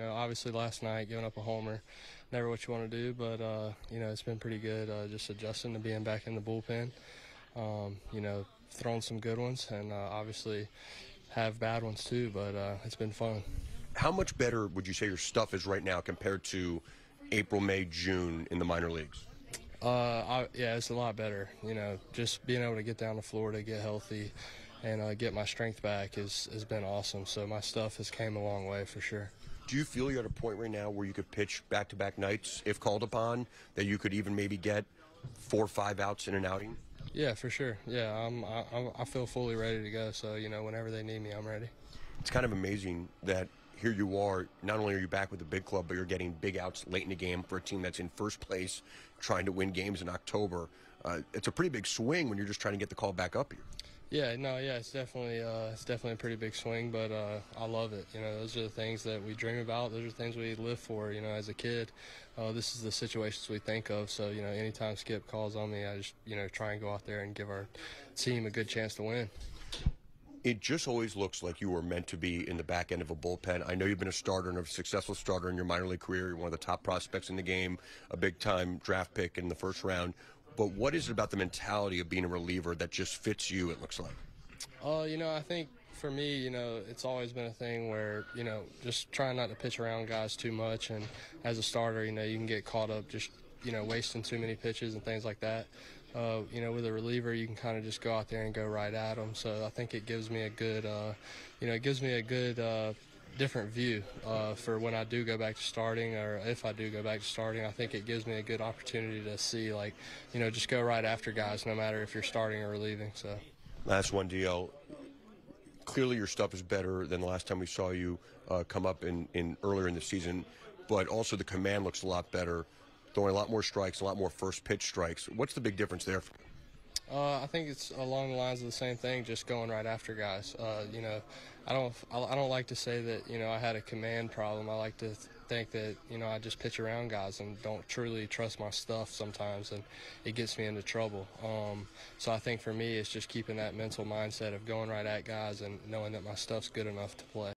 Obviously last night giving up a homer, never what you want to do, but it's been pretty good. Just adjusting to being back in the bullpen. Throwing some good ones, and obviously have bad ones too. But it's been fun. How much better would you say your stuff is right now compared to April, May, June in the minor leagues? Yeah, it's a lot better. Just being able to get down to Florida, get healthy, and get my strength back has been awesome. So my stuff has came a long way for sure. Do you feel you're at a point right now where you could pitch back-to-back nights if called upon, that you could even maybe get 4 or 5 outs in an outing? Yeah, for sure. Yeah, I feel fully ready to go. So whenever they need me, I'm ready. It's kind of amazing that here you are, not only are you back with the big club, but you're getting big outs late in the game for a team that's in first place trying to win games in October. It's a pretty big swing when you're just trying to get the call back up here. Yeah, no, yeah, it's definitely a pretty big swing, but I love it. Those are the things that we dream about. Those are the things we live for. As a kid, this is the situations we think of. So anytime Skip calls on me, I just try and go out there and give our team a good chance to win. It just always looks like you were meant to be in the back end of a bullpen. I know you've been a starter and a successful starter in your minor league career. You're one of the top prospects in the game, a big-time draft pick in the first round. But what is it about the mentality of being a reliever that just fits you, it looks like? I think for me, it's always been a thing where, just trying not to pitch around guys too much. And as a starter, you can get caught up just, wasting too many pitches and things like that. With a reliever, you can kind of just go out there and go right at them. So I think it gives me a good, different view for when I do go back to starting, or if I do go back to starting. I think it gives me a good opportunity to see, just go right after guys, no matter if you're starting or relieving. So. Last one, DL. Clearly your stuff is better than the last time we saw you come up in earlier in the season, but also the command looks a lot better, throwing a lot more strikes, a lot more first pitch strikes. What's the big difference there? I think it's along the lines of the same thing, just going right after guys. I don't like to say that I had a command problem. I like to think that I just pitch around guys and don't truly trust my stuff sometimes, and it gets me into trouble. So I think for me, it's just keeping that mental mindset of going right at guys and knowing that my stuff's good enough to play.